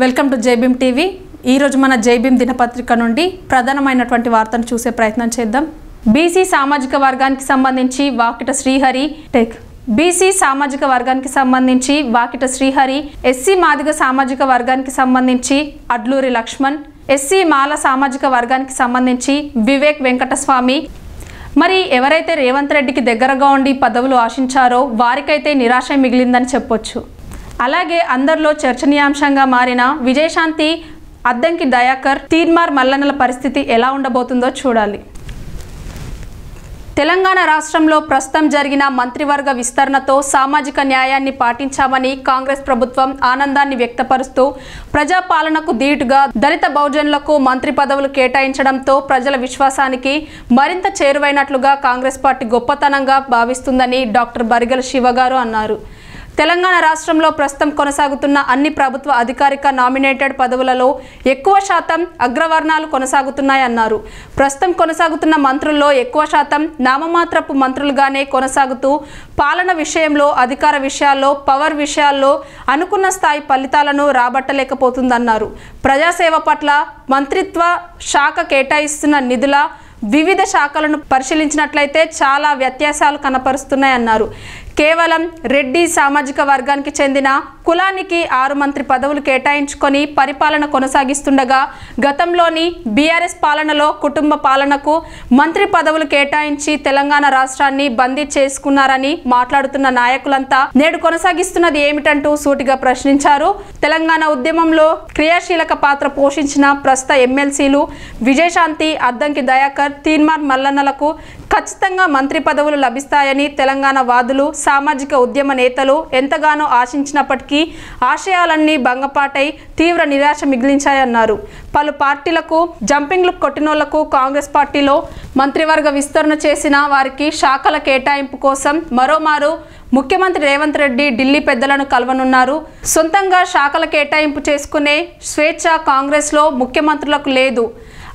Welcome to Jai Bhim TV. ఈ రోజు మన జైబీమ్ దినపత్రిక నుండి ప్రధానమైనటువంటి వార్తను చూసే ప్రయత్నం చేద్దాం। బీసీ సామాజిక వర్గానికి సంబంధించి వాకిట శ్రీహరి బీసీ సామాజిక వర్గానికి సంబంధించి వాకిట శ్రీహరి, ఎస్సీ మాదిగ సామాజిక వర్గానికి సంబంధించి అడ్లూరి లక్ష్మణ్, ఎస్సీ మాల సామాజిక వర్గానికి సంబంధించి వివేక్ వెంకటస్వామి। మరి ఎవరైతే రేవంత్ రెడ్డికి దగ్గరగా ఉండి పదవులు ఆశించారో వారికైతే నిరాశ మిగిలిందని చెప్పొచ్చు। అలాగే అందరిలో చర్చనీయాంశంగా మారిన విజయశాంతి, అద్దంకి దయాకర్, తీన్మార్ మల్లన్నల పరిస్థితి ఎలా ఉండబోతుందో చూడాలి। తెలంగాణ రాష్ట్రంలో ప్రస్తుతం జరిగిన మంత్రివర్గ విస్తరణతో సామాజిక న్యాయాన్ని పాటించామని కాంగ్రెస్ ప్రభుత్వం ఆనందాన్ని వ్యక్తపరుస్తూ ప్రజాపాలనకు ధీటుగా దళిత బహుజనులకు మంత్రి పదవులు కేటాయించడంతో ప్రజల విశ్వాసానికి మరింత చేరువైనట్లుగా కాంగ్రెస్ పార్టీ గొప్పతనంగా భావిస్తుందని డాక్టర్ బరిగల శివ గారు అన్నారు। తెలంగాణ రాష్ట్రంలో ప్రస్తుతం కొనసాగుతున్న అన్ని ప్రభుత్వ అధికారిక నామినేటెడ్ పదవులలో ఎక్కువ శాతం అగ్రవర్ణాలు కొనసాగుతున్నాయన్నారు। ప్రస్తుతం కొనసాగుతున్న మంత్రుల్లో ఎక్కువ శాతం నామమాత్రపు మంత్రులుగానే కొనసాగుతూ పాలన విషయంలో, అధికార విషయాల్లో, పవర్ విషయాల్లో అనుకున్న స్థాయి ఫలితాలను రాబట్టలేకపోతుందన్నారు। ప్రజాసేవ పట్ల మంత్రిత్వ శాఖ కేటాయిస్తున్న నిధుల వివిధ శాఖలను పరిశీలించినట్లయితే చాలా వ్యత్యాసాలు కనపరుస్తున్నాయన్నారు। కేవలం రెడ్డి సామాజిక వర్గానికి చెందిన కులానికి 6 మంత్రి పదవులు కేటాయించుకొని పరిపాలన కొనసాగిస్తుండగా గతంలోని బీఆర్ఎస్ పాలనలో కుటుంబ పాలనకు మంత్రి పదవులు కేటాయించి తెలంగాణ రాష్ట్రాన్ని బందీ చేసుకున్నారని మాట్లాడుతున్న నాయకులంతా నేడు కొనసాగిస్తున్నది ఏమిటంటూ సూటిగా ప్రశ్నించారు। తెలంగాణ ఉద్యమంలో క్రియాశీలక పాత్ర పోషించిన ప్రస్తుత ఎమ్మెల్సీలు విజయశాంతి, అద్దంకి దయాకర్, తీన్మార్ మల్లన్నలకు ఖచ్చితంగా మంత్రి పదవులు లభిస్తాయని తెలంగాణ వాదులు, సామాజిక ఉద్యమ నేతలు ఎంతగానో ఆశించినప్పటికీ ఆశయాలన్నీ భంగపాటై తీవ్ర నిరాశ మిగిలించాయన్నారు। పలు పార్టీలకు జంపింగ్లు కొట్టినోళ్లకు కాంగ్రెస్ పార్టీలో మంత్రివర్గ విస్తరణ చేసిన వారికి శాఖల కేటాయింపు కోసం మరోమారు ముఖ్యమంత్రి రేవంత్ రెడ్డి ఢిల్లీ పెద్దలను కలవనున్నారు। సొంతంగా శాఖల కేటాయింపు చేసుకునే స్వేచ్ఛ కాంగ్రెస్లో ముఖ్యమంత్రులకు లేదు।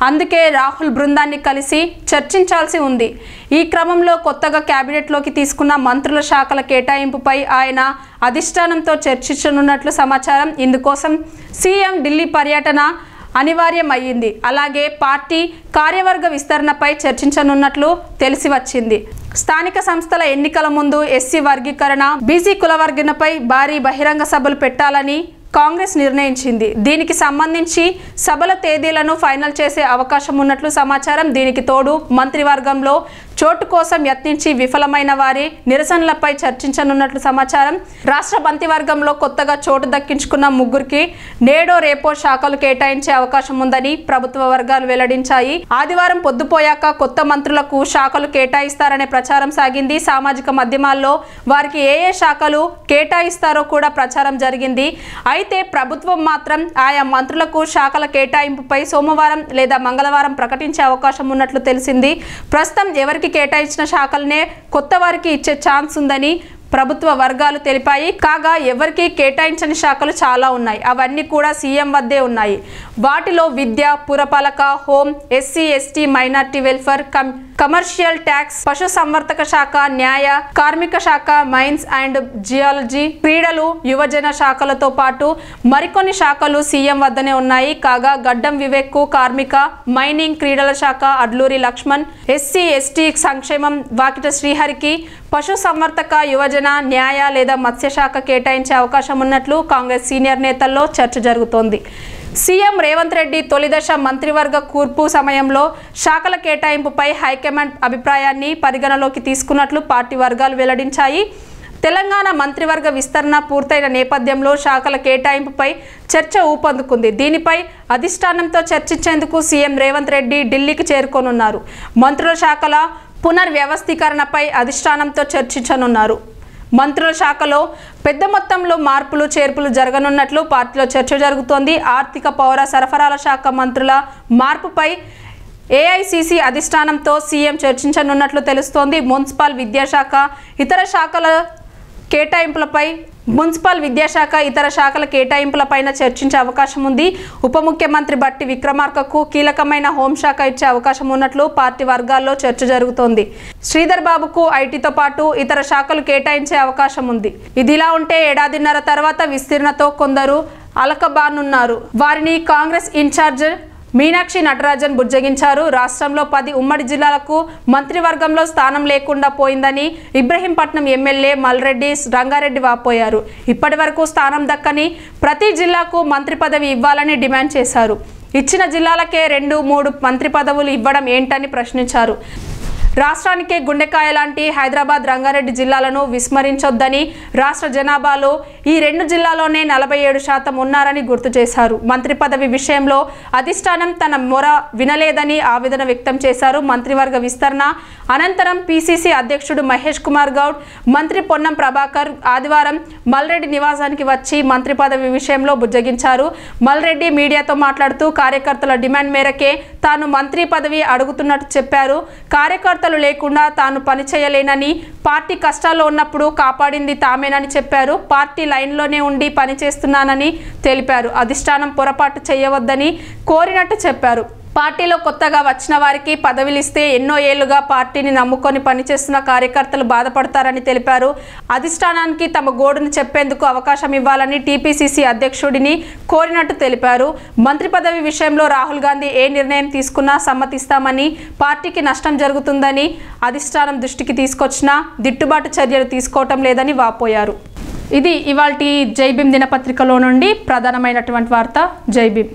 అందుకే రాహుల్ బృందాన్ని కలిసి చర్చించాల్సి ఉంది। ఈ క్రమంలో కొత్తగా కేబినెట్లోకి తీసుకున్న మంత్రుల శాఖల కేటాయింపుపై ఆయన అధిష్టానంతో చర్చించనున్నట్లు సమాచారం। ఇందుకోసం సీఎం ఢిల్లీ పర్యటన అనివార్యమయ్యింది। అలాగే పార్టీ కార్యవర్గ విస్తరణపై చర్చించనున్నట్లు తెలిసి వచ్చింది। స్థానిక సంస్థల ఎన్నికల ముందు ఎస్సీ వర్గీకరణ, బీసీ కులవర్గీకరణపై భారీ బహిరంగ సభలు పెట్టాలని కాంగ్రెస్ నిర్ణయించింది। దీనికి సంబంధించి సభల తేదీలను ఫైనల్ చేసే అవకాశం ఉన్నట్లు సమాచారం। దీనికి తోడు మంత్రివర్గంలో చోటు కోసం యత్నించి విఫలమైన వారి నిరసనలపై చర్చించనున్నట్లు సమాచారం। రాష్ట్ర మంత్రివర్గంలో కొత్తగా చోటు దక్కించుకున్న 3కి నేడో రేపో శాఖలు కేటాయించే అవకాశం ఉందని ప్రభుత్వ వర్గాలు వెల్లడించాయి। ఆదివారం పొద్దుపోయాక కొత్త మంత్రులకు శాఖలు కేటాయిస్తారనే ప్రచారం సాగింది। సామాజిక మాధ్యమాల్లో వారికి ఏ శాఖలు కేటాయిస్తారో కూడా ప్రచారం జరిగింది। అయితే ప్రభుత్వం మాత్రం ఆయా మంత్రులకు శాఖల కేటాయింపుపై సోమవారం లేదా మంగళవారం ప్రకటించే అవకాశం ఉన్నట్లు తెలిసింది। ప్రస్తుతం ఎవరికి కేటాయించిన శాఖలనే కొత్త వారికి ఇచ్చే ఛాన్స్ ఉందని ప్రభుత్వ వర్గాలు తెలిపాయి। కాగా ఎవరికి కేటాయించని శాఖలు చాలా ఉన్నాయి, అవన్నీ కూడా సీఎం వద్దే ఉన్నాయి। వాటిలో విద్య, పురపాలక, home, SC ST minority welfare, commercial tax, పశు సంవర్ధక శాఖ, న్యాయ, కార్మిక శాఖ, మైన్స్ అండ్ జియాలజీ, క్రీడలు, యువజన శాఖలతో పాటు మరికొన్ని శాఖలు సీఎం వద్దనే ఉన్నాయి। కాగా గడ్డం వివేక్ కు కార్మిక, మైనింగ్, క్రీడల శాఖ, అడ్లూరి లక్ష్మణ్, ఎస్సీ ఎస్టీ సంక్షేమం వాకిట శ్రీహరికి, పశు సంవర్ధక, యువజన, న్యాయ లేదా మత్స్యశాఖ కేటాయించే అవకాశం ఉన్నట్లు కాంగ్రెస్ సీనియర్ నేతల్లో చర్చ జరుగుతోంది। సీఎం రేవంత్ రెడ్డి తొలిదశ మంత్రివర్గ కూర్పు సమయంలో శాఖల కేటాయింపుపై హైకమాండ్ అభిప్రాయాన్ని పరిగణలోకి తీసుకున్నట్లు పార్టీ వర్గాలు వెల్లడించాయి। తెలంగాణ మంత్రివర్గ విస్తరణ పూర్తయిన నేపథ్యంలో శాఖల కేటాయింపుపై చర్చ ఊపందుకుంది। దీనిపై అధిష్టానంతో చర్చించేందుకు సీఎం రేవంత్ రెడ్డి ఢిల్లీకి చేరుకోనున్నారు। మంత్రుల శాఖల పునర్వ్యవస్థీకరణపై అధిష్టానంతో చర్చించనున్నారు। మంత్రుల శాఖలో పెద్ద మొత్తంలో మార్పులు చేర్పులు జరగనున్నట్లు పార్టీలో చర్చ జరుగుతోంది। ఆర్థిక, పౌర సరఫరాల శాఖ మంత్రుల మార్పుపై ఏఐసీసీ అధిష్టానంతో సీఎం చర్చించనున్నట్లు తెలుస్తోంది। మున్సిపల్ విద్యాశాఖ ఇతర శాఖల కేటాయింపులపైన చర్చించే అవకాశం ఉంది। ఉప ముఖ్యమంత్రి బట్టి విక్రమార్కకు కీలకమైన హోంశాఖ ఇచ్చే అవకాశం ఉన్నట్లు పార్టీ వర్గాల్లో చర్చ జరుగుతోంది। శ్రీధర్ బాబుకు ఐటీతో పాటు ఇతర శాఖలు కేటాయించే అవకాశం ఉంది। ఇదిలా ఉంటే ఏడాదిన్నర తర్వాత విస్తీర్ణతో కొందరు అలకబానున్నారు. వారిని కాంగ్రెస్ ఇన్ఛార్జ్ మీనాక్షి నటరాజన్ బుజ్జగించారు. రాష్ట్రంలో 10 ఉమ్మడి జిల్లాలకు మంత్రివర్గంలో స్థానం లేకుండా పోయిందని ఇబ్రహీంపట్నం ఎమ్మెల్యే మల్రెడ్డి రంగారెడ్డి వాపోయారు. ఇప్పటి వరకు స్థానం దక్కని ప్రతి జిల్లాకు మంత్రి పదవి ఇవ్వాలని డిమాండ్ చేశారు. ఇచ్చిన జిల్లాలకే 2-3 మంత్రి పదవులు ఇవ్వడం ఏంటని ప్రశ్నించారు. రాష్ట్రానికే గుండెకాయ లాంటి హైదరాబాద్, రంగారెడ్డి జిల్లాలను విస్మరించొద్దని, రాష్ట్ర జనాభాలో ఈ 2 జిల్లాలోనే 47% ఉన్నారని గుర్తు చేశారు. మంత్రి పదవి విషయంలో అధిష్టానం తన మొర వినలేదని ఆవేదన వ్యక్తం చేశారు. మంత్రివర్గ విస్తరణ అనంతరం పిసిసి అధ్యక్షుడు మహేష్ కుమార్ గౌడ్, మంత్రి పొన్నం ప్రభాకర్ ఆదివారం మల్రెడ్డి నివాసానికి వచ్చి మంత్రి పదవి విషయంలో బుజ్జగించారు. మల్రెడ్డి మీడియాతో మాట్లాడుతూ కార్యకర్తల డిమాండ్ మేరకే తాను మంత్రి పదవి అడుగుతున్నట్టు చెప్పారు. కార్యకర్తలు లేకుండా తాను పనిచేయలేనని, పార్టీ కష్టాల్లో ఉన్నప్పుడు కాపాడింది తామేనని చెప్పారు. పార్టీ లైన్లోనే ఉండి పనిచేస్తున్నానని తెలిపారు. అధిష్టానం పొరపాటు చేయవద్దని కోరినట్టు చెప్పారు. పార్టీలో కొత్తగా వచ్చిన వారికి పదవిలిస్తే ఎన్నో ఏళ్లుగా పార్టీని నమ్ముకొని పనిచేస్తున్న కార్యకర్తలు బాధపడతారని తెలిపారు. అధిష్టానానికి తమ గోడును చెప్పేందుకు అవకాశం ఇవ్వాలని టీపీసీసీ అధ్యక్షుడిని కోరినట్టు తెలిపారు. మంత్రి పదవి విషయంలో రాహుల్ గాంధీ ఏ నిర్ణయం తీసుకున్నా సమ్మతిస్తామని, పార్టీకి నష్టం జరుగుతుందని అధిష్టానం దృష్టికి తీసుకొచ్చినా దిట్టుబాటు చర్యలు తీసుకోవటం లేదని వాపోయారు. ఇది ఇవాల్టి జై భీమ్ దినపత్రికలో నుండి ప్రధానమైనటువంటి వార్త. జై భీమ్.